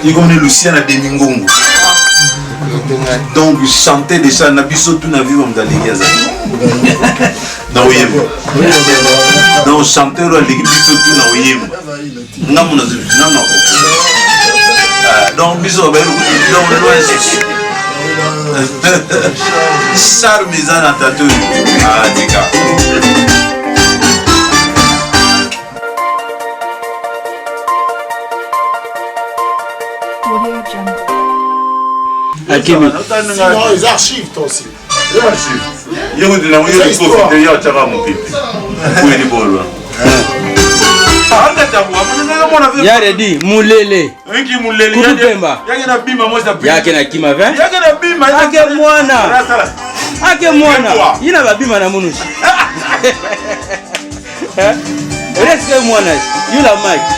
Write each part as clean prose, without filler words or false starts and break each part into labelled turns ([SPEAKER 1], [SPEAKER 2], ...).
[SPEAKER 1] Il connaît Luciana Demingongo. Donc chanter déjà Nabiso tout na vie comme dans l'église. Non oui. Donc chanter la l'église tout na oui. Non mon azul, non. Donc biso ben donc le loin Char Mizana Tatou. Ah tika.
[SPEAKER 2] Les archives, toi aussi.
[SPEAKER 1] Les archives. Il y a des profiter, il y a mon pipi.
[SPEAKER 3] Yaredi mulele Kutupemba yake na kima ve ake mwana ina babima na munushi reske mwana yula mike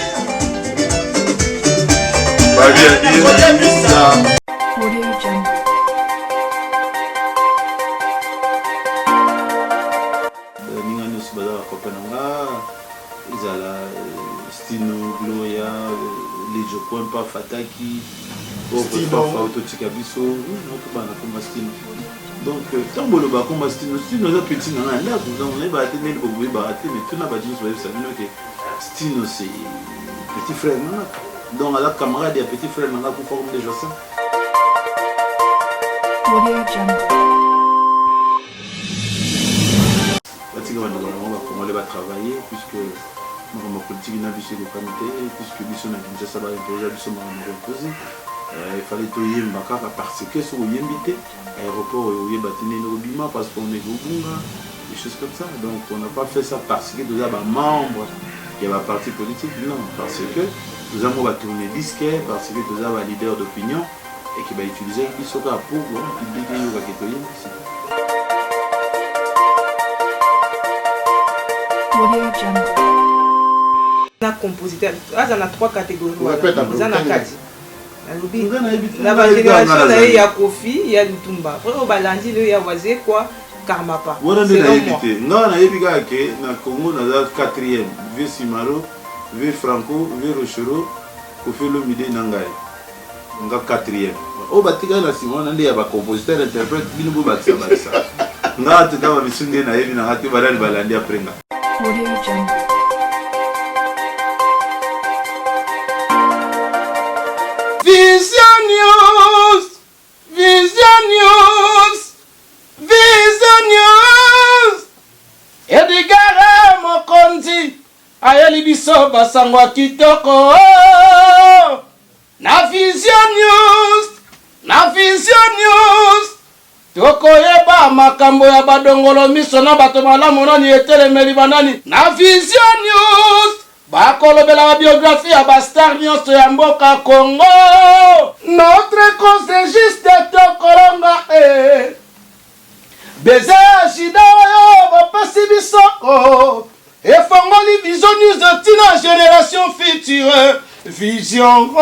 [SPEAKER 1] Stino, Gloria, les Jokwan, pas Fataki, Autotikabiso, donc, tant que le bas comme Stino, Stino, là, petit, on a là, on est battu, mais tout n'a pas dit, Stino, c'est petit frère, donc, à la camarade, il y a petit frère, on a pour former déjà ça. On va travailler, puisque ma politique n'a pas de qualité, puisque nous avons un projet de imposé. Il fallait que nous parce que si vous invité, l'aéroport est bâti parce qu'on est au Bunga, des choses comme ça. Donc on n'a pas fait ça parce que nous avons un membre qui a un parti politique, non, parce que nous avons tourné disquet, parce que nous avons un leader d'opinion et qui va utiliser l'ISOCA pour publier ici.
[SPEAKER 4] Compositeur, il y a 3 catégories. Il y a 4. La génération, il y a Kofi, il y a Lutumba. Il y a Wazé, quoi, Karmapa.
[SPEAKER 1] On a évité. Non, on a évité que dans Congo, on a 4e. Vieux Simaro, Vieux Franco, Vieux Rochero, Kofi Lomide Nangaï. On a 4e. Au Batika, on a des compositeurs, interprètes, Binoubo Batsa. On a tout à fait naïf, on a tout à fait balandi après.
[SPEAKER 5] Vision News. Edgar Mokonzi ayeli biso basangwa kitoko na Vision News tokoyeba makambo ya badongolo miso na bato malamu nani etelemeli banani na Vision News bakolobela ba biographie ya ba star nyonso ya mboka Congo. Notre cause est juste tokolonga beze shida yo bapasi biso efongoli Vision News tina génération future. Vision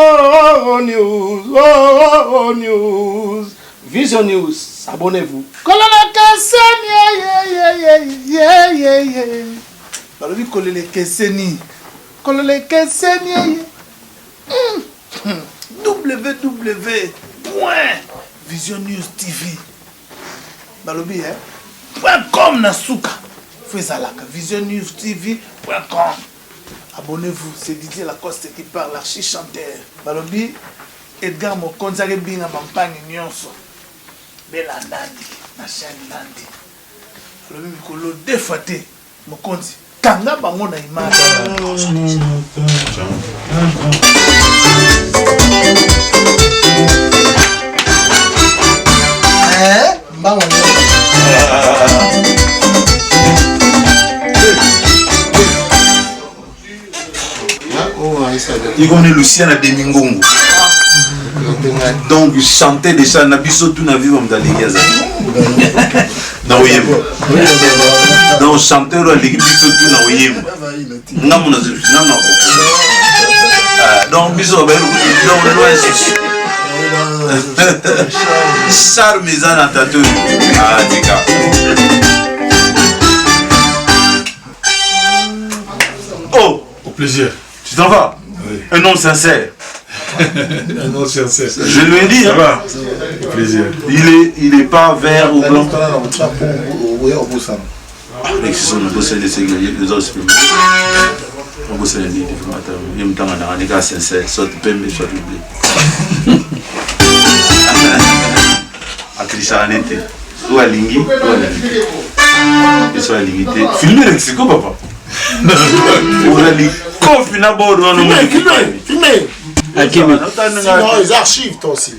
[SPEAKER 5] News. Vision News, abonnez-vous. Kolala Keseni, balobi kolele Keseni. Kolele Keseni. www.Vision News TV. Balobi .com nasuka. Fezalaka Vision News TV.com. Abonnez-vous, c'est Didier Lacoste qui parle, l'archi-chanteur. Balobi Edgar Mokonzi binga mampagne nyonso. Bela Nandi, Nachani Nandi. Balobi mikolo defate Mokonzi. Kanga bango na image. Mbango
[SPEAKER 1] il connaît Luciana Demingongo. Donc chanter déjà Nabiso tout na vie comme dans l'église. Non oui. Donc chanter la l'église tout na oui. Non mon azul, non. Donc biso ben donc le loin Char Mizana Tatou. Ah tika. Oh,
[SPEAKER 2] Au plaisir.
[SPEAKER 1] tu t'en vas?
[SPEAKER 2] Oui.
[SPEAKER 1] Un homme sincère.
[SPEAKER 2] Non, c'est
[SPEAKER 1] je lui ai dit, hein.
[SPEAKER 2] Plaisir.
[SPEAKER 1] Il est pas vert ou blanc.
[SPEAKER 2] Sinon, les archives, toi aussi.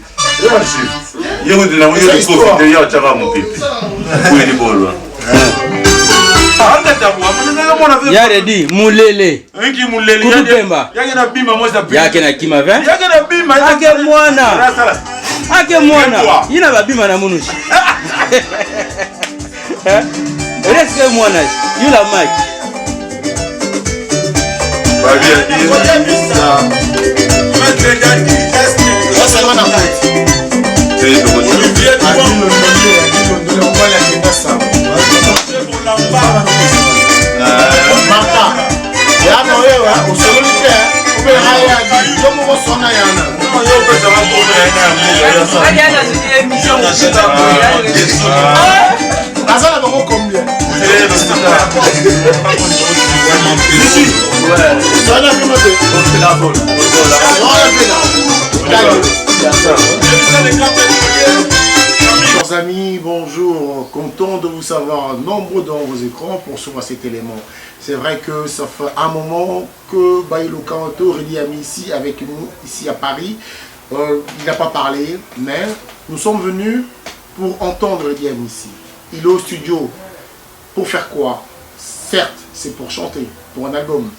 [SPEAKER 3] Yaredi mulele Kutupemba yake na kima ve ake mwana ina babima na munushi reske mwana yula mic
[SPEAKER 2] Chers amis, bonjour, content de vous savoir nombreux dans vos écrans pour suivre cet élément. C'est vrai que ça fait un moment que Bailo Kanto, Redi Ami ici avec nous, ici à Paris. Il n'a pas parlé, mais nous sommes venus pour entendre Redi Ami ici. Il est au studio pour faire quoi? Certes, c'est pour chanter, pour un album.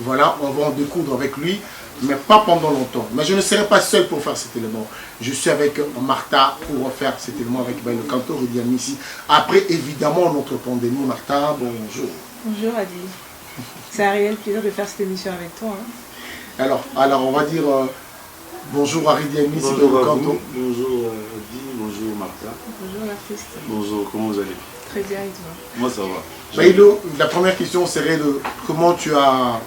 [SPEAKER 2] Voilà, on va en découdre avec lui, mais pas pendant longtemps. Mais je ne serai pas seul pour faire cet élément. Je suis avec Martha pour faire cet élément avec Bailo Kanto, Redi Ami ici. Après, évidemment, notre pandémie. Martha, bonjour.
[SPEAKER 4] Bonjour Adi. C'est un réel plaisir de faire cette émission avec toi. Hein.
[SPEAKER 2] Alors, on va dire bonjour à Redi Ami ici.
[SPEAKER 1] Bonjour à vous, bonjour Adi, bonjour Martha.
[SPEAKER 4] Bonjour l'artiste.
[SPEAKER 1] Bonjour, comment vous allez?
[SPEAKER 4] Très bien et toi?
[SPEAKER 1] Moi ça va.
[SPEAKER 2] Bailo, la première question serait de comment tu as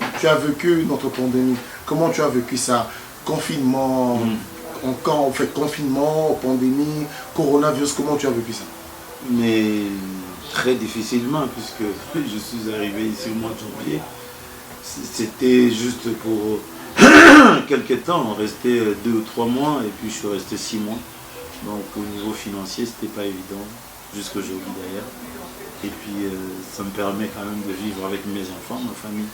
[SPEAKER 2] vécu notre pandémie. Comment tu as vécu ça? Confinement, quand on fait confinement, pandémie, coronavirus, comment tu as vécu ça?
[SPEAKER 1] Mais très difficilement, puisque je suis arrivé ici au mois de janvier. C'était juste pour quelques temps, on restait 2 ou 3 mois et puis je suis resté 6 mois. Donc au niveau financier, c'était pas évident, jusqu'aujourd'hui d'ailleurs. Et puis ça me permet quand même de vivre avec mes enfants, ma famille.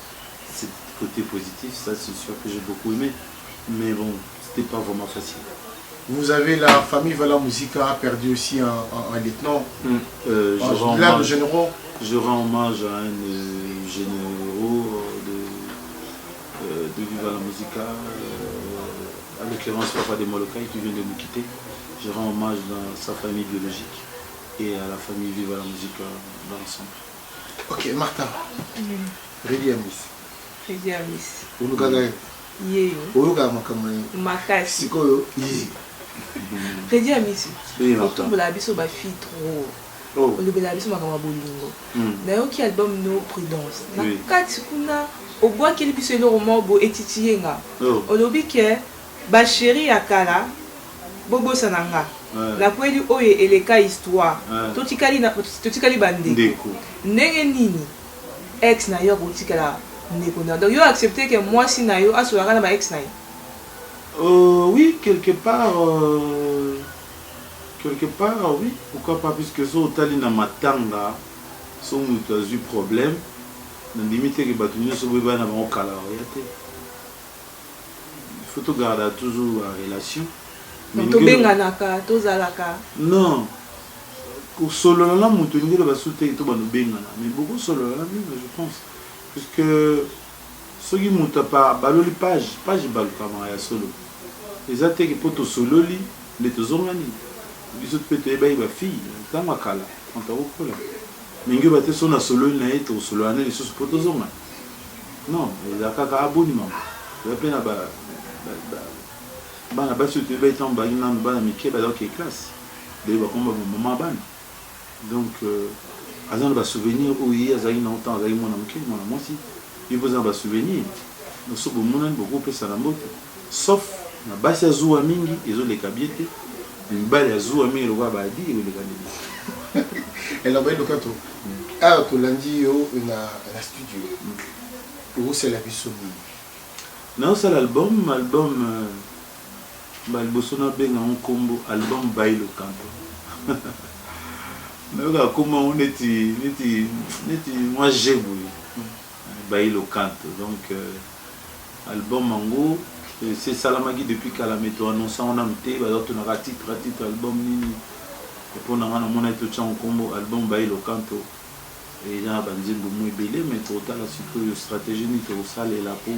[SPEAKER 1] C'est le côté positif, ça c'est sûr que j'ai beaucoup aimé. Mais bon, c'était pas vraiment facile.
[SPEAKER 2] Vous avez la famille Vala Musica a perdu aussi un lieutenant.
[SPEAKER 1] Je rends hommage à un généraux de Viva la Musica, à l'occurrence Papa de Molokai qui vient de nous quitter. Je rends hommage dans sa famille biologique et à la famille Viva la Musica dans l'ensemble.
[SPEAKER 2] Ok, Martha. Redi Ami.
[SPEAKER 4] Redi Ami.
[SPEAKER 2] Ulugaga.
[SPEAKER 4] Yeyo.
[SPEAKER 2] Ulugaga makamani.
[SPEAKER 4] Makasi.
[SPEAKER 2] Sikoyo. Yi.
[SPEAKER 4] Redi Ami.
[SPEAKER 1] Oui, Martha.
[SPEAKER 4] Tout la biso ba fille trop.
[SPEAKER 1] Oh.
[SPEAKER 4] Le belabis makama bolingo. D'ailleurs qui album No Prudence. Na kati kuna obwa kili biso le roman bo etitiyenga. Olobi ke ba chéri akala bobo sananga. La kweli oye eleka histoire. Totikali bande. Ndenge nini ex na yo kotikala ndeko na. Donc yo accepter que moi si na yo asolaka na ba ex na yo.
[SPEAKER 1] Oui, quelque part oui, pourquoi pas, puisque so tali na matanga so mutu azu problème na limite que batu nyonso boyeba na bango kala oyate. Il faut to garder toujours en relation.
[SPEAKER 4] Tobenganaka, tozalaka.
[SPEAKER 1] Non. Solo la mutu ngelo basute to bano bengana, mais beaucoup solo la même je pense, puisque soki mutu pa baloli page baluka ya solo. Les attaques que poto solo li les tozongani. Biso peut-être ba fille dans ma kala on t'a recollé mais ngi baté sona solo na eto solo ana les choses potozonga non les akaka abonnement la peine ba bana basu te ba tamba ina bana mike ba donc classe de ba komba maman ban donc azan ba souvenir où il y a za ina autant za ina mike moi aussi il vous en ba souvenir nous sommes beaucoup beaucoup pe salambo sauf na basi ya zuwa mingi ezoleka bien te mibali ya zuwa mingi lokola badi ezoleka bien.
[SPEAKER 2] Alors Bailo Kanto, ah tolandi yo na studio okosala biso nini?
[SPEAKER 1] naosala album baliboso nabengango nkombo album Bailo Kanto. nayoka komango neti mwa je boye Bailo Kanto. Donc album yango c'est salamaki depuis kala meto annonçant on a mte bazotonaka titre album nini pour na ngana mona to tchan nkombo album Bailo Kanto. Et ya banzembo mo ebele mais totala sikoyo stratégie ni tokosalela po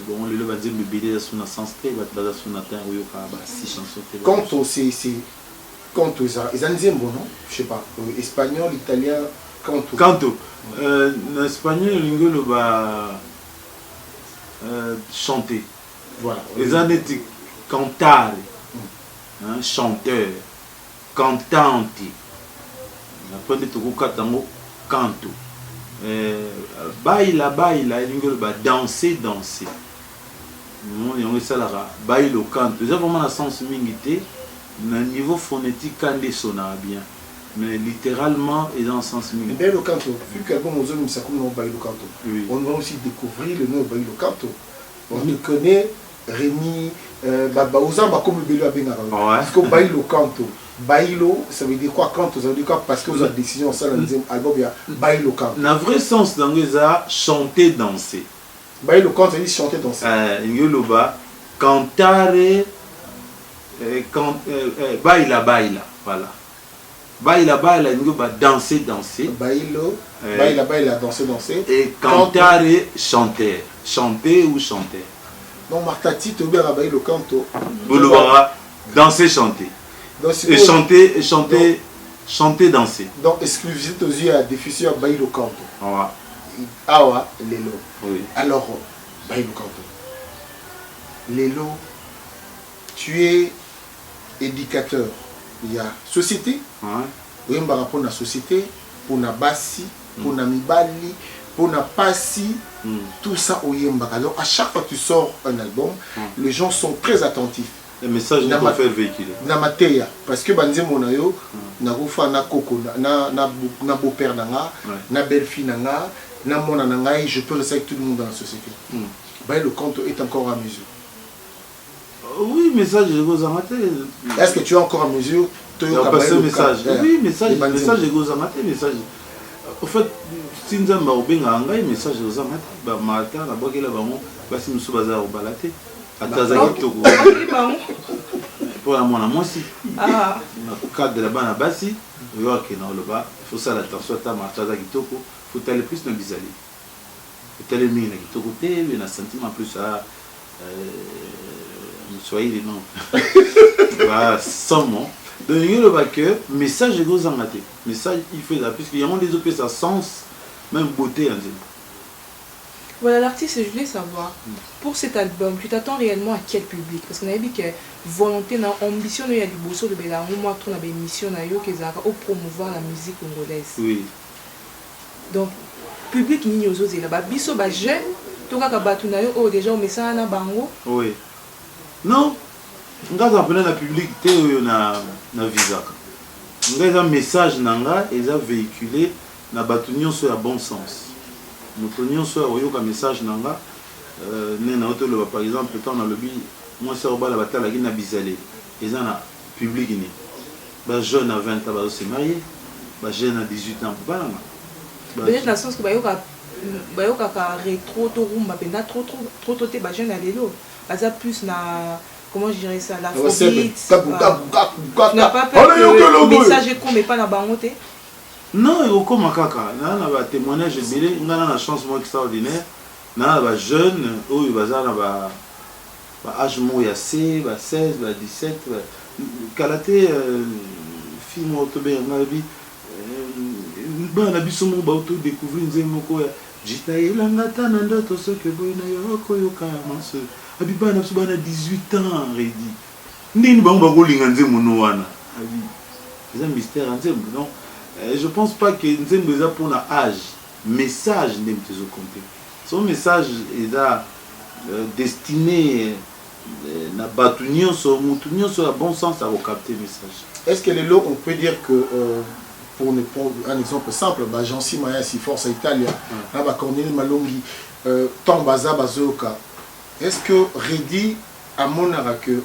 [SPEAKER 1] bon lelo banzembo ebele eza na sens te baza so na temps oyoka ba 6 chansons te.
[SPEAKER 2] Kanto Kanto ils ont nzembo non? Je sais pas, espagnol, italien, Kanto.
[SPEAKER 1] Kanto en espagnol lingolo ba chanter.
[SPEAKER 2] Voilà.
[SPEAKER 1] Ils ont dit cantare, chanteur, cantante. Après tout katango canto. Baila lingolo ba danser. Mon yongo salara Bailo Kanto. Ils ont vraiment un sens mingité. Na niveau phonétique kande sona bien. Mais littéralement ils ont un sens mingité.
[SPEAKER 2] Bailo Kanto, vu que l'album Ozo Misakou non Bailo Kanto.
[SPEAKER 1] Oui.
[SPEAKER 2] On va aussi découvrir le nom Bailo Kanto. On le connaît Rémi Ozamba comme Bailo Abenga. Parce que Bailo Kanto. Bailo, ça veut dire quoi Kanto? Ça veut dire quoi? Parce que vous avez décision ça dans le deuxième album, il y a Bailo Kanto.
[SPEAKER 1] Na vrai sens dans les a chanter danser.
[SPEAKER 2] Bailo Kanto, il dit chanter danser.
[SPEAKER 1] Ingoloba cantare baila voilà. Baila ingoloba danser.
[SPEAKER 2] Bailo baila danser.
[SPEAKER 1] Et cantare chanter ou chanter.
[SPEAKER 2] Non Martha Tito bien à Bailo Kanto.
[SPEAKER 1] Bouloba danser chanter.
[SPEAKER 2] Donc,
[SPEAKER 1] et chanter, danser.
[SPEAKER 2] Donc, exclusivité aux yeux à diffusion Bailo Kanto.
[SPEAKER 1] Ah
[SPEAKER 2] ouais, Lelo.
[SPEAKER 1] Oui.
[SPEAKER 2] Alors, Bailo Kanto. Lelo, tu es éducateur. Il y a société. Oui, on va répondre à la société, pour la bassi, pour la mibali, pour la passi, tout ça au Yembaka. Alors, à chaque fois que tu sors un album, les gens sont très attentifs.
[SPEAKER 1] Le message qu'il faut faire véhiculer.
[SPEAKER 2] Namateya parce que banze monayo na gofa na koko na beau-père nanga na belle-fille nanga na mona nanga et je peux rester avec tout le monde dans la société. Bailo Kanto est encore à mesure.
[SPEAKER 1] Oui, message de Gozamate.
[SPEAKER 2] Est-ce que tu es encore à mesure?
[SPEAKER 1] Message. Oui, message de Gozamate, message. En fait, si nous avons un message de Gozamate, bah matin la boîte là bas bah si nous sommes bazar au balate. Pour la moi aussi. Ah. Cadre de la bana bassi, il faut ça l'attention à marcher à Kitoko, il faut aller plus dans Bizali. Il faut aller mieux dans Kitoko, il y a un sentiment plus à soyez les noms. Sans moi. Donc il y a le message de gros amatés. Message il fait ça, puisqu'il y a des opés ça sens, même beauté en disant.
[SPEAKER 4] Voilà l'artiste, je voulais savoir, pour cet album, tu t'attends réellement à quel public? Parce qu'on a dit que volonté, ambition, il y a du bosso de Béla, on a une mission pour promouvoir la musique congolaise.
[SPEAKER 1] Oui.
[SPEAKER 4] Donc, public ni aux autres là-bas, biso ba jeune, tout cas oh déjà on met ça na bango.
[SPEAKER 1] Oui. Non, on a appelé la public na visa. On a un message nanga et ça véhiculé na batunion sur le bon sens. Notre union soit un message nanga par exemple quand on a le but moi c'est au bas la bataille la guine à Bizalé ils ont un public ni bah jeune à 20 ans va se marier bah jeune à 18 ans pas là
[SPEAKER 4] peut-être dans le sens que bayoka ka rétro to rumba penda trop te bah jeune à l'élo bah ça plus na comment je dirais ça la phobie n'a pas peur que le message est con mais pas na bangote.
[SPEAKER 1] Non, il y a comme kaka, un témoignage de Bélé, on a une chance extraordinaire, on a un jeune, où il va avoir un âge il y a 16, 17, kalaté, fille moi autobé, on a vu, on a vu son mot auto découvrir une zémoko, j'étais là, ngata nanda to ce que boy na yoko yoka manse, abiba na subana 18 ans, rédi, nini ba ngolinga nzemo wana, abi, c'est un mystère nzemo, non. Je ne pense pas que nous avons besoin pour l'âge. Message n'est pas compté. Son message est destiné na batu nyonso mutu nyonso a bon sens à recapter message.
[SPEAKER 2] Est-ce que les lots on peut dire que pour ne prendre un exemple simple, Jean-Si Maya si Forza Italia, Corneille Malongi, Tambaza Bazoka, est-ce que Redi a monara que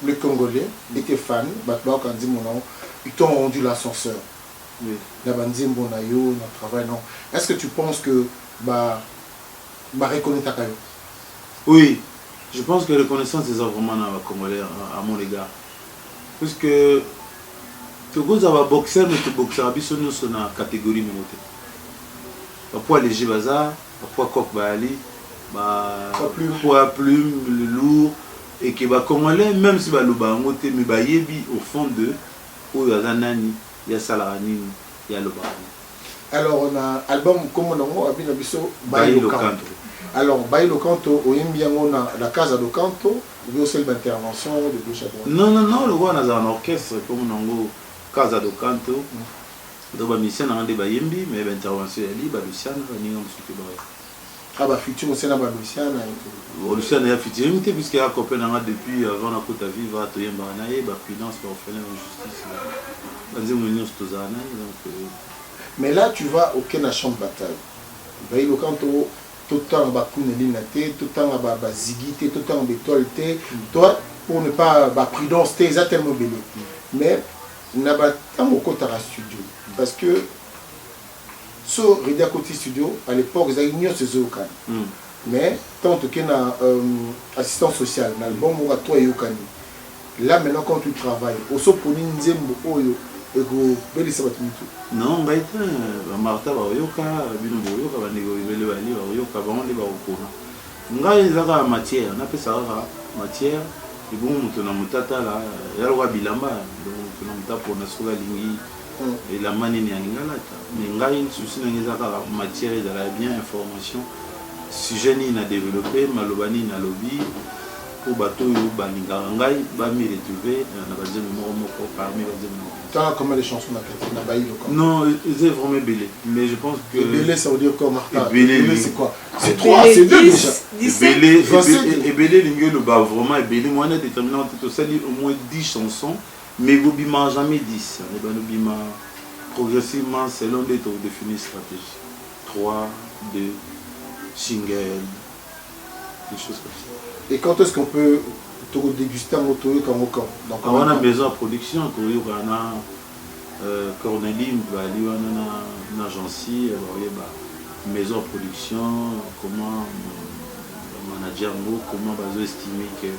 [SPEAKER 2] les Congolais étaient fans, ils t'ont rendu l'ascenseur.
[SPEAKER 1] Oui.
[SPEAKER 2] Est-ce que tu penses que reconnaître Kayo?
[SPEAKER 1] Oui, je pense que la reconnaissance des vraiment Congolais à mon égard. Parce que tu as un boxeur, mais tu boxeur sur la catégorie mimote. Poids léger bazar, poids coq bali, poids plume, lourd, et que les Congolais, même si le bangote, mais au fond de, il y a Nani, il y a Salarani, il y a le Barani.
[SPEAKER 2] Alors on a album comme on a Bailo Canto. Alors Bailo Canto, on a la Casa do Canto, il y a aussi l'intervention de gauche à droite.
[SPEAKER 1] Non, le roi a un orchestre comme on a Casa do Canto. Donc la mission a des bayembi, mais l'intervention est libre, Luciane va venir en dessous de
[SPEAKER 2] futur aussi na Luciane.
[SPEAKER 1] Luciane est futur, puisqu'il y a un copain depuis avant la Côte à Vivre, à Toyem Baranaye, Prudence, l'orphelin de justice.
[SPEAKER 2] Mais là, tu vas au Kenya champ de bataille. Bailo Canto, tout le temps à Kounelinate, tout le temps à Zigité, tout le temps à Bétoileté. Toi, pour ne pas Prudence, tu es tellement belé. Mais, il n'y a pas de studio. Parce que, sur Redia Côté Studio, à l'époque, ils avaient ces Zokan. Mais, tant que tu as assistant social, l'album, on a toi et Yokani. Là, maintenant, quand tu travailles, au Soponi Nzembo, Oyo,
[SPEAKER 1] non, Martha Bayoka, Bino Boyoka, Banego Bayoka, Bamande Barokona. Ngai ezaka matière, na pesa matière, et bon mutona mutata là, yalwa bilamba, donc mutona mutata pour nasoga lingi et la manine ya lingala ta. Mais ngai souci na ezaka matière ezala bien information. Sujet ni na développer, malobani na lobby. Pour bateau baninga ngai ba mi retrouver na bazemi moko parmi bazemi moko.
[SPEAKER 2] T'as combien de chansons na Bailo?
[SPEAKER 1] Non, c'est vraiment belé, mais je pense que
[SPEAKER 2] belé ça veut dire quoi Martha?
[SPEAKER 1] Belé
[SPEAKER 2] c'est quoi? C'est 3, c'est 2 déjà.
[SPEAKER 1] Belé lingue le bas vraiment belé moi on a déterminé en tout ça au moins 10 chansons mais vous bima jamais 10. On va nous bima progressivement selon des taux définis stratégie. 3 2 single des choses comme ça.
[SPEAKER 2] Et quand est-ce qu'on peut déguster un moto comme au camp?
[SPEAKER 1] On a besoin de production, on a Cornelie, on a Jancy, maison de production, comment manager, comment on estimer qu'il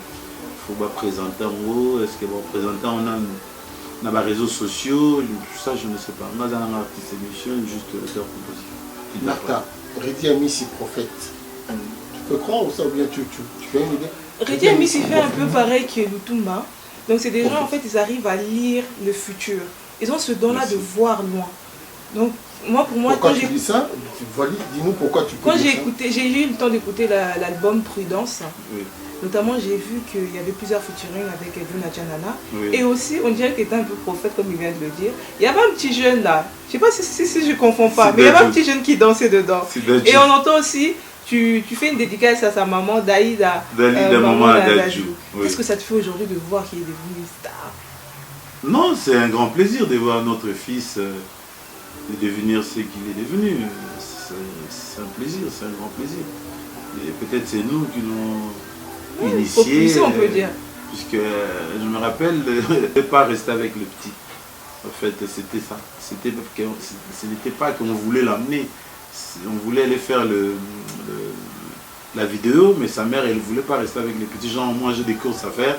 [SPEAKER 1] faut présenter, est-ce qu'il va présenter, on a des réseaux sociaux, tout ça je ne sais pas. On a un artiste émission, juste leur composition.
[SPEAKER 2] Martha, Redi a mis ses prophètes. Tu peux croire ou ça ou bien tu fais une idée?
[SPEAKER 4] Redi a mis s'y fait un peu pareil que Lutumba. Donc c'est des gens en fait ils arrivent à lire le futur. Ils ont ce don là de voir loin. Donc moi pour moi
[SPEAKER 2] pourquoi quand tu dis ça, dis-nous pourquoi tu peux.
[SPEAKER 4] Quand j'ai eu le temps d'écouter l'album Prudence. Oui. Notamment j'ai vu qu'il y avait plusieurs featuring avec Edwin Adjanana. Oui. Et aussi on dirait qu'il était un peu prophète comme il vient de le dire. Il y avait un petit jeune là. Je sais pas si je confonds pas, mais il y avait un petit jeune qui dansait dedans. Et on entend aussi. Tu fais une dédicace à sa maman, Daïda.
[SPEAKER 1] Maman Dadju. Oui.
[SPEAKER 4] Qu'est-ce que ça te fait aujourd'hui de voir qu'il est devenu une star?
[SPEAKER 1] Non, c'est un grand plaisir de voir notre fils devenir ce qu'il est devenu. C'est un plaisir, c'est un grand plaisir. Et peut-être c'est nous qui l'ont initié.
[SPEAKER 4] On peut dire.
[SPEAKER 1] Puisque je me rappelle de ne pas rester avec le petit. En fait, c'était ça. Ce n'était pas qu'on voulait l'amener. On voulait aller faire la vidéo, mais sa mère, elle ne voulait pas rester avec les petits gens. Moi, j'ai des courses à faire,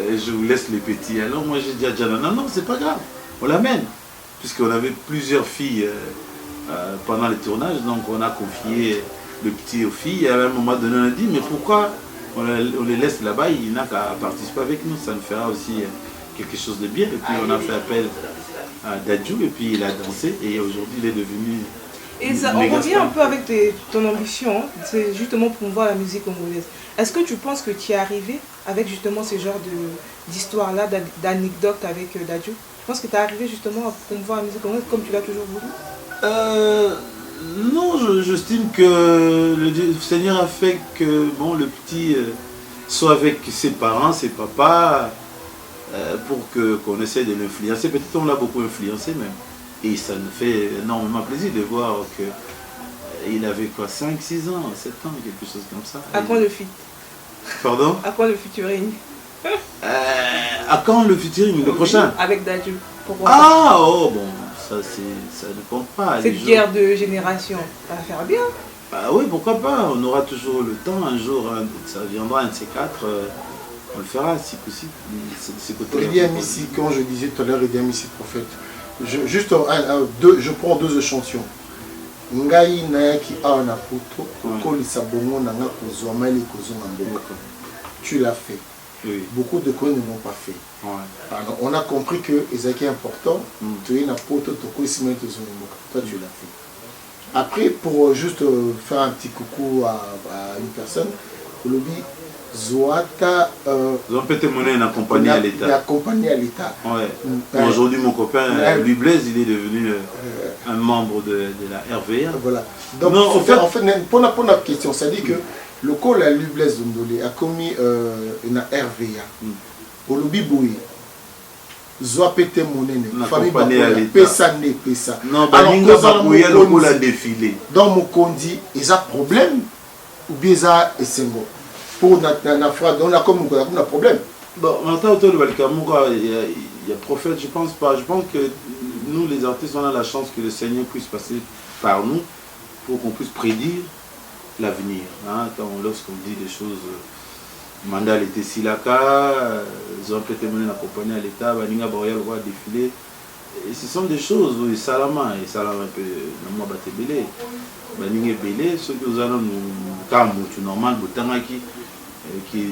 [SPEAKER 1] je vous laisse les petits. Alors moi, j'ai dit à Diana, non, c'est pas grave, on l'amène. Puisqu'on avait plusieurs filles pendant les tournages, donc on a confié le petit aux filles. Et à un moment donné, on a dit, mais pourquoi on les laisse là-bas, il n'a qu'à participer avec nous, ça nous fera aussi quelque chose de bien. Et puis on a fait appel à Dadju, et puis il a dansé, et aujourd'hui, il est devenu...
[SPEAKER 4] Et ça, on revient un peu avec ton ambition, c'est justement promouvoir la musique congolaise. Est-ce que tu penses que tu es arrivé avec justement ce genre d'histoire-là, d'anecdotes avec Dadju? Tu penses que tu es arrivé justement à promouvoir la musique congolaise comme tu l'as toujours voulu?
[SPEAKER 1] Non, j'estime que le Seigneur a fait que bon, le petit soit avec ses parents, ses papas, pour qu'on essaie de l'influencer. Peut-être on l'a beaucoup influencé même. Et ça nous fait énormément plaisir de voir qu'il avait quoi, 5, 6 ans, 7 ans, quelque chose comme ça.
[SPEAKER 4] À quand le feat?
[SPEAKER 1] Pardon?
[SPEAKER 4] À quand le featuring?
[SPEAKER 1] À quand le featuring, le prochain?
[SPEAKER 4] Avec Dadju. Pourquoi
[SPEAKER 1] pas? Oh bon, ça ne compte pas.
[SPEAKER 4] Cette guerre de génération, ça va faire bien.
[SPEAKER 1] Bah oui, pourquoi pas? On aura toujours le temps, un jour, ça viendra, un de ces quatre, on le fera si possible.
[SPEAKER 2] Eddie Amissi, quand je disais tout à l'heure, Eddie Amissi prophète, je prends 2 échantillons. Ngai nayaki awa na poto kokolisa bongo nanga kozwa mali kozonga mboka. Tu l'as fait.
[SPEAKER 1] Oui.
[SPEAKER 2] Beaucoup de cons ne l'ont pas fait.
[SPEAKER 1] Ouais.
[SPEAKER 2] Alors, on a compris que c'est important. Tu es na poto tokolisa mali kozonga mboka. Toi tu l'as fait. Après, pour juste faire un petit coucou à une personne, Olobi Zoata.
[SPEAKER 1] Ils ont peut-être monnaie accompagné à l'État.
[SPEAKER 2] Accompagné à l'État.
[SPEAKER 1] Ouais. Aujourd'hui, mon copain, Louis Blaise, il est devenu un membre de la RVA.
[SPEAKER 2] Voilà. Donc, non, en fait, pour la question, ça dit que le col à Louis Blaise Ndolé a commis une RVA. Olobi Boui. Zoa pété monene. Famille pesa ne pesa.
[SPEAKER 1] Non, baninga bakuya lokola défilé.
[SPEAKER 2] Dans mon condi, ils ont problème ou bien ça et sengo. Pour na frère dans la commune on a problème.
[SPEAKER 1] Bon, maintenant autour de Balikamuka, il y a prophète, je pense pas. Je pense que nous les artistes on a la chance que le Seigneur puisse passer par nous pour qu'on puisse prédire l'avenir. Hein, lorsqu'on dit des choses Mandal était Silaka, ils ont peut-être mené accompagné à l'État, Baninga Boria le roi défilé. Et ce sont des choses où Salama un peu normalement Batebele. Baninga Belé, ceux qui ont nous normal, qui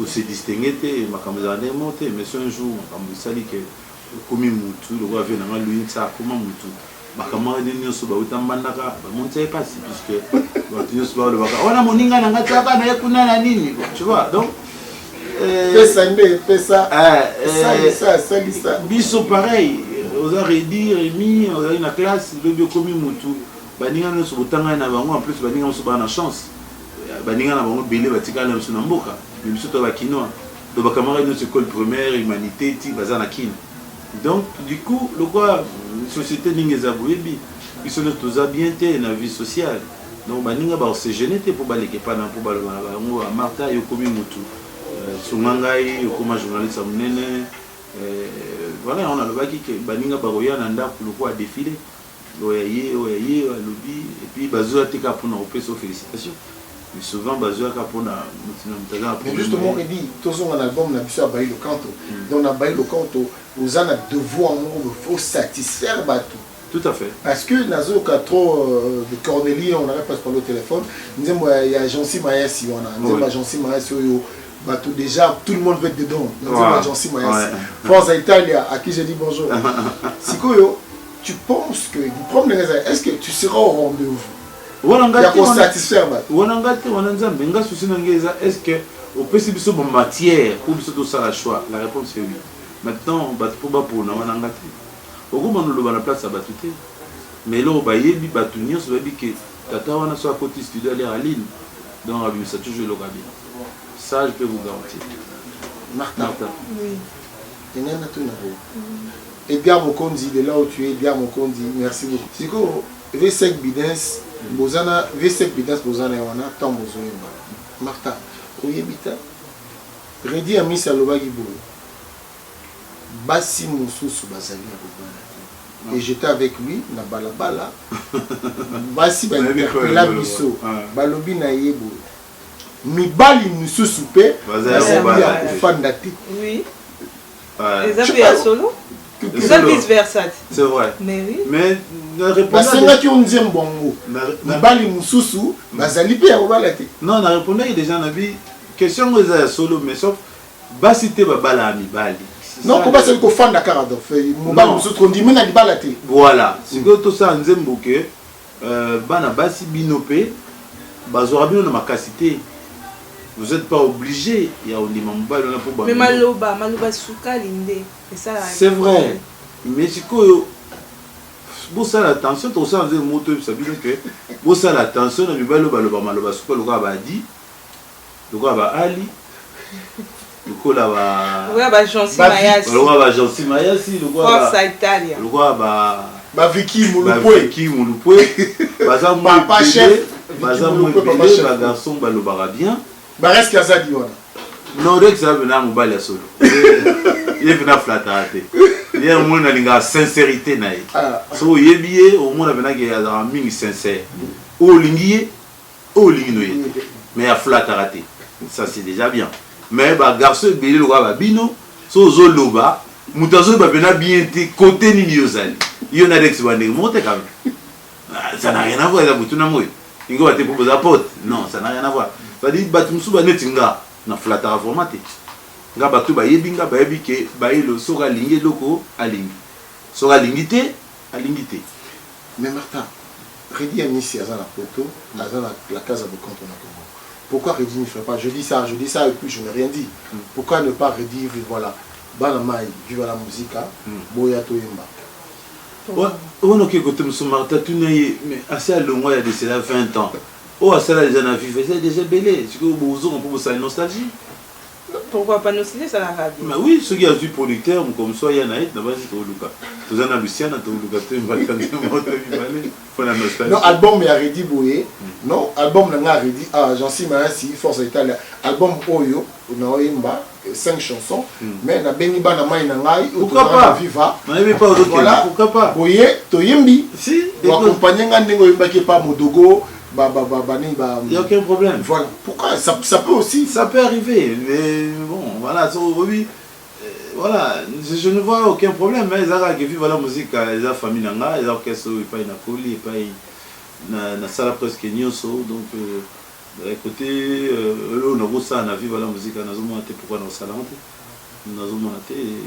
[SPEAKER 1] se distinguaient, mais c'est un jour, quand vous que comme Moutou, le roi vient dans lui, ça comment Moutou. Ma camarade de Nyoso Bauta Mandaka, mon ne pas si, puisque Nyoso le Baka, on a mon inga n'a pas na yakuna na nini, tu vois, donc. Ça, biso pareil, aux arrêts Rémi, on a une classe, le bio comme Moutou, Baninga ne se botanga na bango, en plus Baninga se bat na chance. Baninga na bango belé batika na msuna mboka, même surtout ba kinoa. Donc ma camarade de école primaire, humanité, ti bazana kin. Donc, du coup, le quoi, la société n'est pas ils sont tous bien dans la vie sociale. Donc, on s'est gêné pour aller à Martha, il y a comme Moutou. Sungangai, il y a journaliste à Mounene. Voilà, on a le bac qui est Baninga Baroya, Nanda, pour le quoi défilé. Oyaye, lobby. Et puis, Bazoua Tika pour nous repérer aux félicitations. Mais souvent, Bazoua pour nous.
[SPEAKER 2] Mais justement, il dit, tous on a un album, on a vu ça à Baï le Canto. Donc, on a Baï le Canto. Vous avez un devoir, il faut satisfaire Batou.
[SPEAKER 1] Tout à fait.
[SPEAKER 2] Parce que Nazo a trop de Cornélie, on n'arrête pas de parler au téléphone. Nous disons, il y a Jancy Maïassi, on a Jancy Maïassi, Batou déjà, tout le monde veut être dedans. Nous disons, Jancy Maïassi. France à Italia, à qui j'ai dit bonjour. Sikoyo, tu penses que, est-ce que tu seras au rendez-vous? Il y a qu'on satisfaire Batou.
[SPEAKER 1] Est-ce que au possible sur ma matière pour se la choix? La réponse est oui. Maintenant, pour nous, on a la place à Batouté. Mais là, on a dit que Tata wana soit à côté studio à Lille. Donc, ça toujours le rabbi. Ça, je peux vous garantir.
[SPEAKER 2] Martha. Oui. Et bien, mon condi, de là où tu es, bien, mon condi, merci beaucoup. C'est quoi V5 Bidens, Bozana, V5 Bidens, Bozana, on a tant besoin. Martha, Oyebita, Redi a mis à l'Obagibou. Bassi Moussou Bazali et j'étais avec lui, na balabala. Bassi la biso, balobi na yebo. Mi bali Moussou soupé, Bazali a fandati.
[SPEAKER 4] Oui. Les amis à solo. Les amis vice-versa.
[SPEAKER 1] C'est vrai.
[SPEAKER 4] Mais oui.
[SPEAKER 1] Mais
[SPEAKER 2] parce que on dit bongo. Mi bali Moussou, Bazali pe obalati.
[SPEAKER 1] Non, on a répondu il y a des gens na vie question aux à solo mais sauf Bassi te babala mi bali.
[SPEAKER 2] Non, comment c'est qu'on fait Dakar?
[SPEAKER 1] Voilà. C'est que tout ça, nous que Bana Bassi Binopé, Bazorabino na makasité. Vous n'êtes pas obligé. Il y a des membres pour.
[SPEAKER 4] Mais Maloba Souka Linde.
[SPEAKER 1] C'est vrai. Mais c'est que vous savez l'attention, tout ça, vous avez moto, vous savez que vous savez l'attention, mais Maloba Souka, le gars a dit, le gars a Ali. lokola ba
[SPEAKER 4] ouais ba Jansi Mayasi
[SPEAKER 1] lokola ba Jansi Mayasi lokola
[SPEAKER 4] Forza Italia
[SPEAKER 1] lokola ba
[SPEAKER 2] Vicky Moulupwe
[SPEAKER 1] baza
[SPEAKER 2] papa chef
[SPEAKER 1] baza moubele ba garçon balobaka bien
[SPEAKER 2] ba reste Kazadi wana
[SPEAKER 1] non Rex ça venait mobile ya solo il est venu flatter il y a un monde na sincérité na ye so yebiye au monde vena que ya mingi sincère o lingi no ye mais ya flatter ça c'est déjà bien mais ba garçon belé lo ba bino so zo loba mutazo ba vena bien te côté ni yozali yo na Rex bande monte quand même ça n'a rien à voir avec tout na moyo ingo ba te proposer pote non ça n'a rien à voir ça dit batumsu ba netinga na flatara formate nga bato bayebi nga bayebi ke bayelo soka lingi loko alingi soka lingi te alingi te.
[SPEAKER 2] Mais Martin, Redi Amissi a la photo, a la case de compte en Congo. Pourquoi Redi ne fait pas? Je dis ça et puis je n'ai rien dit. Pourquoi ne pas redire voilà, Banamai, vive la musique, Boya Toyemba.
[SPEAKER 1] On a quelque chose de Martin, tu n'as mais assez long, il y a de cela 20 ans. Oh, ça là, les gens ont vu, c'est déjà belé. C'est que vous avez un peu de nostalgie.
[SPEAKER 4] Pourquoi pas nostalgie, ça la radio?
[SPEAKER 1] Mais oui, ceux qui ont vu producteur, comme ça, il y en a un, d'abord c'est Luca. Tous en a Luciana, Luca, tu vas faire la nostalgie.
[SPEAKER 2] Non, album est Redi Boye. Non, album n'a pas Redi. Ah, Jansi Mayasi, Forza Italia. Album Oyo, on a 5 chansons. Mais na Beniba na Mai na Ngai.
[SPEAKER 1] Pourquoi pas?
[SPEAKER 2] Viva.
[SPEAKER 1] On n'avait pas d'autres.
[SPEAKER 2] Voilà.
[SPEAKER 1] Pourquoi pas?
[SPEAKER 2] Boye, Toyembi.
[SPEAKER 1] Si.
[SPEAKER 2] Ou accompagner Ngandengo Ymbaki par Modogo.
[SPEAKER 1] Il n'y a aucun problème.
[SPEAKER 2] Voilà. Pourquoi ça peut aussi.
[SPEAKER 1] Ça peut arriver. Mais bon, voilà. Oui, voilà. Je ne vois aucun problème. Mais ils ont vu la musique, ils ont famille, ils ont orchestre, ils ont une colis, ils ont une salle presque nyoso. Donc, écoutez, on a vu ça, on a vu la musique, on a vu pourquoi dans le salon. On a vu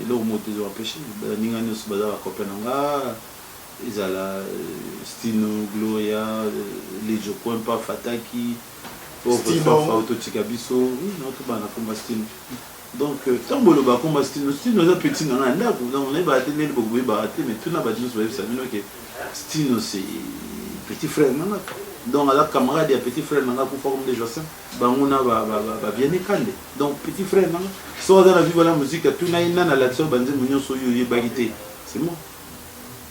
[SPEAKER 1] là où ils ont empêché. Ils ont vu Copenhague. Ils ont la Stino, Gloria, les Jokwempa, Fataki, Auto Tikabiso, oui, notre bana comme Stino. Donc, tant que le bas comme Stino, Stino est petit dans la nappe, on est battu, mais tout n'a pas dit que Stino c'est petit frère. Donc, à la camarade, il y a petit frère pour former des Jossins, on a bien écalé. Donc, petit frère, soit dans la vie de la musique, tout n'a pas l'action, c'est moi.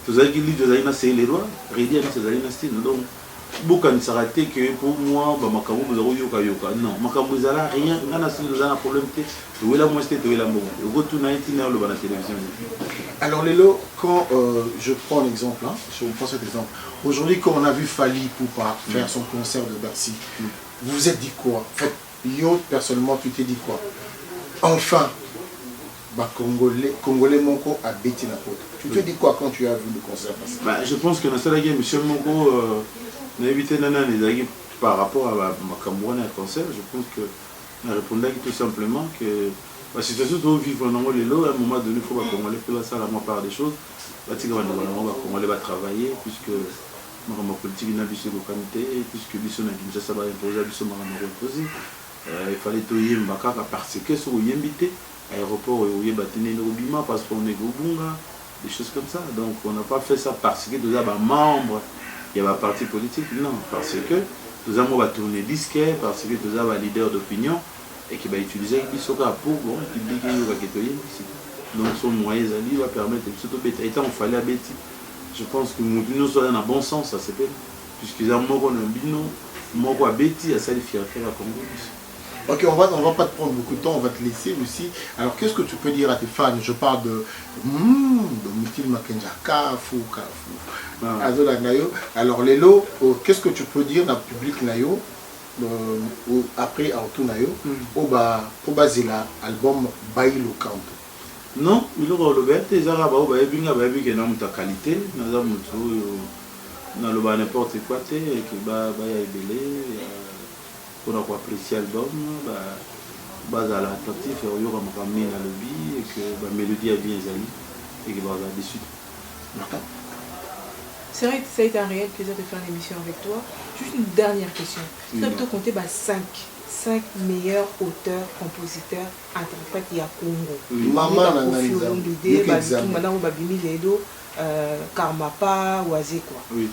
[SPEAKER 1] Tous les gens qui les lois, Redi Amissi a style. Donc, beaucoup ne s'arrêtent que pour moi, Makamu Yoka Yoka. Non, Makamu Zala, rien, on a un problème. Tu veux la moitié, tu veux la moitié. Le retour n'a été dans la télévision.
[SPEAKER 2] Alors, Lélo, quand je prends un exemple, hein, je vous prends cet exemple. Aujourd'hui, quand on a vu Fali Poupa faire son concert de Bercy, vous vous êtes dit quoi? En fait, yo, personnellement, tu t'es dit quoi? Enfin, Congolais Moko a bêté la faute. Tu te dis quoi quand tu as vu le concert passer?
[SPEAKER 1] Je pense que dans cette game, M. Moko n'a évité les par rapport à Macambouane et à concert. Je pense que on a répondu tout simplement que la situation de vivre dans les lots, à un moment donné, il faut que Congolais fasse ça la moins part des choses. Congolais va travailler puisque ma politique n'a pas de comité, puisque Bisson a dit que ça va imposer, Bisson m'a reposé. Il fallait tout y aller parce que ce qui est invité. Aéroport où il y a des parce qu'on est au Bunga, des choses comme ça. Donc on n'a pas fait ça parce que nous avons un membre, il y a un parti politique, non, parce que nous avons tourné disque, parce que nous avons un leader d'opinion et qui va utiliser Bisoka pour publier donc son moyen va permettre de surtout bêter. Et il fallait bêter. Je pense que nous sommes dans un bon sens, ça s'appelle, puisqu'ils ont un bino, à bêter, à ça les fierté à Congo.
[SPEAKER 2] Ok, on va pas te prendre beaucoup de temps, on va te laisser aussi. Alors, qu'est-ce que tu peux dire à tes fans? Je parle de Mutil Makenjaka, Fou. Alors, Lélo, qu'est-ce que tu peux dire dans le public Nayo après Auto Nayo pour Bazila, album Bailo Kanto?
[SPEAKER 1] Non, il y a le bête, les Arabes, il y a une qualité, il y a n'importe quoi, il y a pour apprécier l'album, à l'attentif, il y aura ramené dans le billet et que la mélodie est bien zali et qu'il va avoir des suites.
[SPEAKER 4] C'est vrai que ça a été un réel plaisir de faire l'émission avec toi. Juste une dernière question. Tu as plutôt compté 5 meilleurs auteurs, compositeurs, interprètes il y a Congo.
[SPEAKER 2] Maman
[SPEAKER 4] Karmapa, Oazé quoi.
[SPEAKER 1] Oui.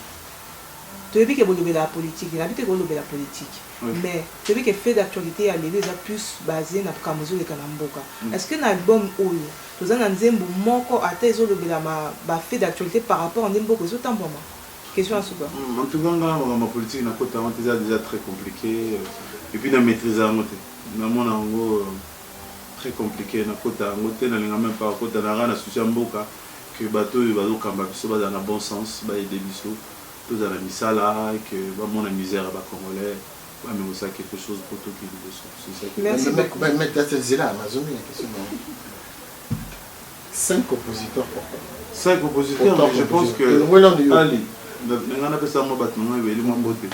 [SPEAKER 4] toyebi ke bolobela la politique nabi te kolobela politique mais toyebi ke fait d'actualité ya lelo eza plus basé na kamuzo leka na mboka est-ce que na album oyo toza na nzembo moko ata ezolobela ba fait d'actualité par rapport à mboka ezotambwama question à souba
[SPEAKER 1] en tout cas ma politique na kota on déjà très compliqué et puis na maîtriser en côté na mon ango très compliqué na kota ngote na linga même pas kota na rana souci mboka que bateau bazo kamba biso ba dans bon sens ba aider biso tout dans la misala que ba mon misère ba congolais ba mais ça quelque chose pour tout qui c'est ça.
[SPEAKER 4] Merci beaucoup.
[SPEAKER 2] Mais c'est là ma zone la question. 5 compositeurs pourquoi
[SPEAKER 1] 5 compositeurs je pense que Ali on appelle ça moi battement et moi beauté.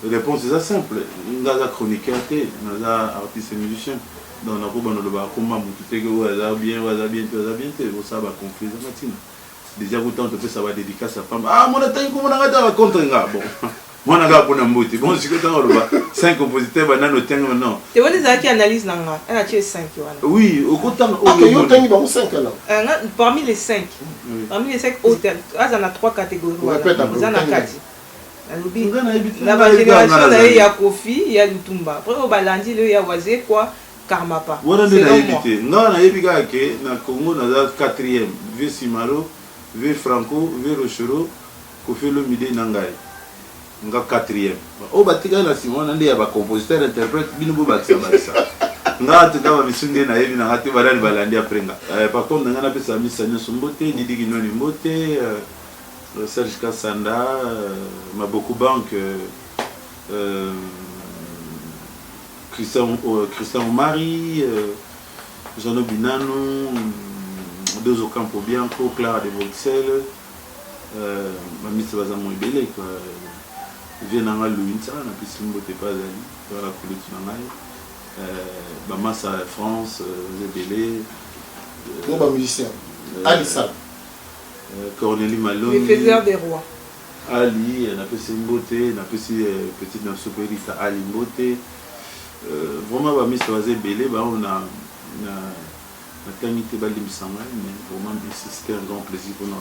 [SPEAKER 1] Réponse c'est simple ngaza chroniqueur té ngaza artiste et musicien donc na ko bana lo ba komba mutu te ko waza bien te ça va conflit matina déjà autant te ça va dédicace à femme mon attaque ko mona ngata va contre nga bon mona ga pona mbuti bon si que tant lo ba 5 compositeurs ba nano tengo non
[SPEAKER 4] te woni za qui analyse nanga elle a tué 5 wana
[SPEAKER 1] oui au content
[SPEAKER 2] yo tengi ba 5 alors
[SPEAKER 4] parmi les 5 hôtels azana 3 catégories azana 4 la génération il y a Kofi il y a Lutumba après au balandi le ya wazé quoi karma pas
[SPEAKER 1] c'est évité non na yebiga ke na Congo na 4e v Simaro v Franco v Rochero Kofi le midi nangai nga 4e o batika na Simon nande ya ba compositeur interprète binubo bakisa nga tuka ba misunde na yebi na hati balali balandi après nga par contre nga na pesa misanya sombote Didi Kinoni Mbote Serge Kassanda Maboko Bank Christian Omari Jean Binano deux Ocampo Bianco Clara de Bruxelles Mamisi Bazamo Ibele quoi Vienanga Louinsa na pisimbo te pas ali dans la politique nangai Bamassa France Zebele
[SPEAKER 2] bon ba musicien Ali Sal
[SPEAKER 1] Cornélie Malone
[SPEAKER 4] les faiseurs des rois
[SPEAKER 1] Ali na pisimbote na pisi petite na supérita Ali Mbote vraiment ba Mr Zebele ba on a la qualité de l'imsanga mais vraiment c'était un grand plaisir pour nous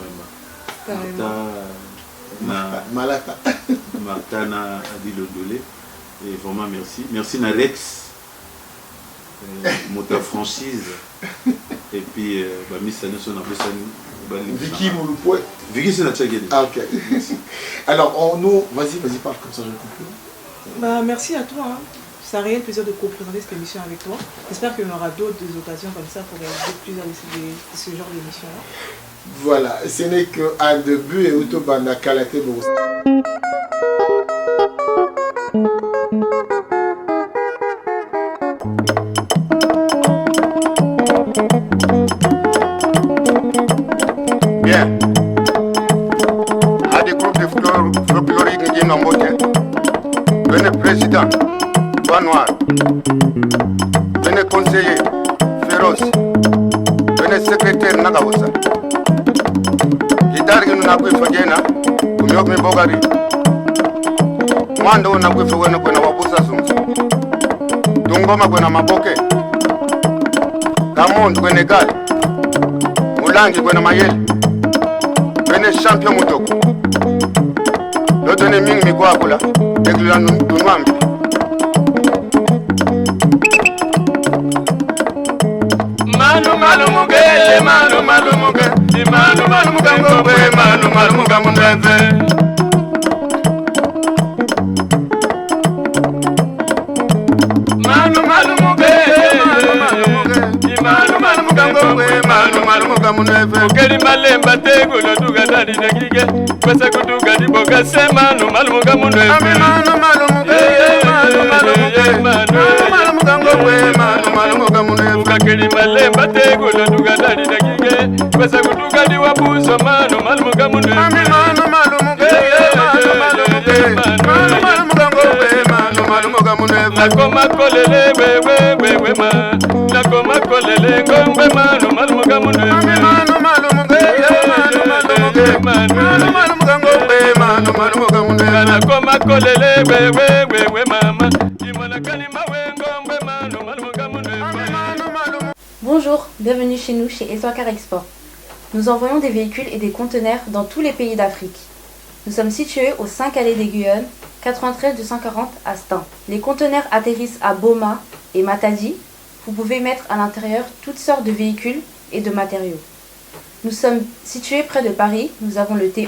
[SPEAKER 1] Martha na Adilo Dolé et vraiment merci na Rex Mota franchise et puis ba Miss Anderson a besoin
[SPEAKER 2] Vicky Mouloupoé
[SPEAKER 1] Vicky c'est la tchagédé
[SPEAKER 2] ok alors vas-y parle comme ça je conclue
[SPEAKER 4] merci à toi c'est un réel plaisir de co-présenter cette émission avec toi. J'espère qu'il y aura d'autres occasions comme ça pour réaliser plusieurs de ce genre d'émissions.
[SPEAKER 2] Voilà, ce n'est qu'un début et Autobanda Kalate Bourse.
[SPEAKER 5] Bien. À des groupes de folkloriques qui n'ont pas le président. Noir, venez conseiller féroce, venez secrétaire Nagaousa. Guitare que nous n'avons pas fait, nous avons Bogari. Mando na kwefe wena kwena wabusa sumsu. Tungoma kwena maboke. Kamon kwena gali. Mulangi kwena mayeli. Kwena champion mutoko. Lotone mingi mikwakula. Egula nunwambi. Malu mugele, malu muge. Malu muge ngobwe, malu muge mundeze. Ukeli malemba tegula duga dadi negige kwesa kuduga di boga sema no malumuga munwe ukeli malemba tegula duga dadi negige kwesa kuduga di wabuso mano malumuga munwe nakoma kolele wewe ma nakoma kolele ngombe mano malumuga munwe nakoma kolele wewe mama imonakani mawe ngombe mano malumuga munwe.
[SPEAKER 6] Bonjour, bienvenue chez nous chez Eswakar Export. Nous envoyons des véhicules et des conteneurs dans tous les pays d'Afrique. Nous sommes situés au 5 allées des Guyonnes, 93 240 à Stein. Les conteneurs atterrissent à Boma et Matadi. Vous pouvez mettre à l'intérieur toutes sortes de véhicules et de matériaux. Nous sommes situés près de Paris. Nous avons le T11,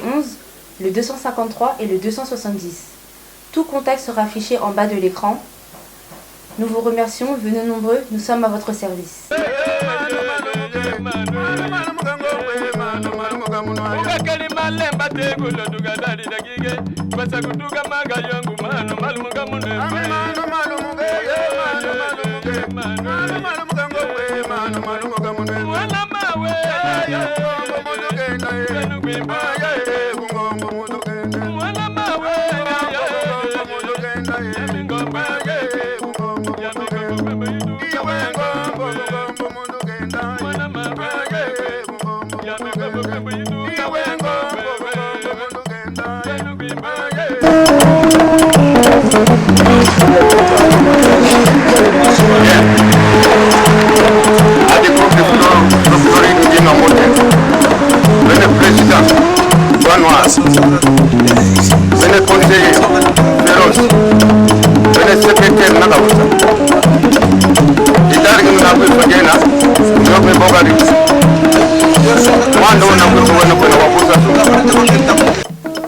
[SPEAKER 6] le 253 et le 270. Tout contact sera affiché en bas de l'écran. Nous vous remercions, venez nombreux, nous sommes à votre service.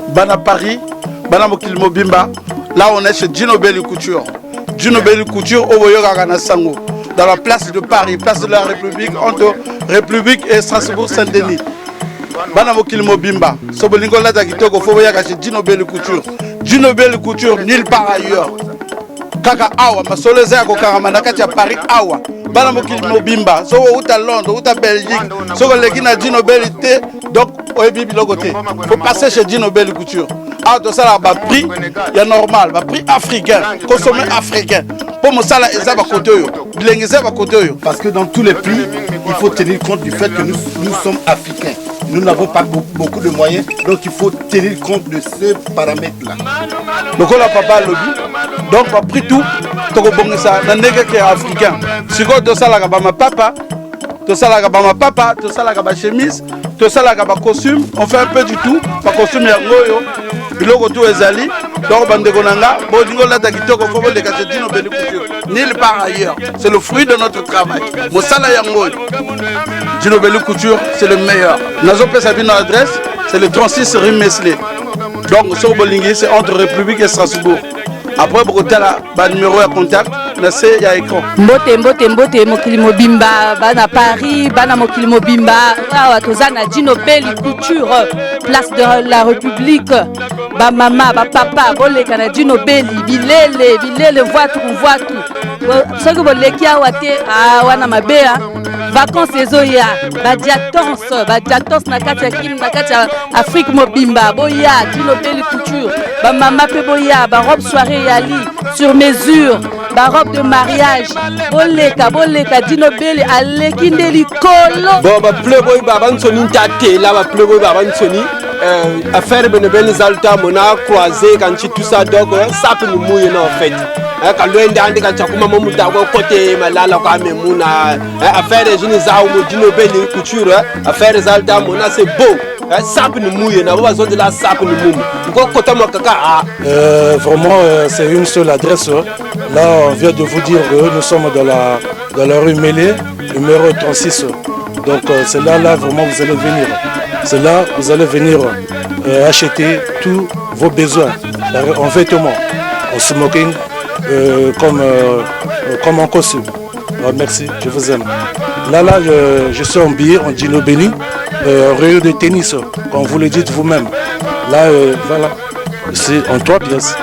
[SPEAKER 7] Bana Paris, Bana Mokili Mobimba, là on est chez Djino Belly Couture. Djino Belly Couture au Boyoga Sango, dans la place de Paris, place de la République, entre République et Strasbourg-Saint-Denis. Bana Mokili Mobimba, Sobolingo Lada Kitoko, Foboyaga chez Djino Belly Couture. Djino Belly Couture, nulle part ailleurs. Kaka Awa, ma soleza ko Karamanakati à Paris Awa. Bana Mokili Mobimba, so outa Londres, outa Belgique, so leki na Djino Belly té, donc oyebi biloko té. Faut passer chez Djino Belly Couture. Ah, tout ça là, bah prix, il y a normal, bah prix africain, consommé africain. Pour mon salaire, ils ont côté yo.
[SPEAKER 2] Parce que dans tous les prix, il faut tenir compte du fait que nous sommes africains. Nous n'avons pas beaucoup de moyens, donc il faut tenir compte de ce paramètre-là.
[SPEAKER 7] Donc on a papa lobby, donc on a pris tout, tout le ça, dans les qui est africain. Si on a ça là, ma papa, tout ça là, ma papa, tout ça là, ma chemise, tout ça là, ma costume, on fait un peu du tout, ma costume est ngoyo, biloko tout ezali, donc bande konanga, bon dingo la takito ko faut les cacher Djino Belly Couture, nulle part ailleurs. C'est le fruit de notre travail. Mon sala yangoy, Djino Belly Couture, c'est le meilleur. Nazo pe sabino adresse, c'est le 36 rue Mesley. Donc sur Bolingi, c'est entre République et Strasbourg. Après pour côté là, ba numéro de contact, là c'est ya écran.
[SPEAKER 8] Mbote Mokili Mobimba, bana Paris, bana Mokili Mobimba, awa tozana Djino Belly Couture, place de la République. Ba mama, ba papa, boleka na Djino Belly, bilele voit tout. Ce que boleki awa te wana mabea, vacances ezoya, ba diatons na kati ya kim na kati ya Afrique Mobimba, boya Djino Belly Couture, ba mama pe boya, ba robe soirée yali sur mesure, ba robe de mariage, boleka Djino Belly aleki ndeli kolo.
[SPEAKER 9] Bon ba playboy ba bansoni tate là ba playboy ba bansoni affaire benebel zalta mona croisé quand tout ça donc ça peut nous mouiller en fait. Quand l'on est en train de faire mon côté malala quand même mona affaire jeunes zao Djino Belly Couture affaire zalta mona c'est beau. Ça peut nous mouiller na ba zone de la ça peut nous mouiller. Ko kota mo kaka
[SPEAKER 10] vraiment c'est une seule adresse. Là on vient de vous dire que nous sommes dans la rue Mélé, numéro 36. Donc c'est là vraiment vous allez venir. C'est là vous allez venir acheter tous vos besoins en vêtements, en smoking, comme en costume. Alors, merci, je vous aime. Là je suis en billet en Djino Belly, rayon de tennis, comme vous le dites vous-même. Là voilà, c'est en 3 pièces.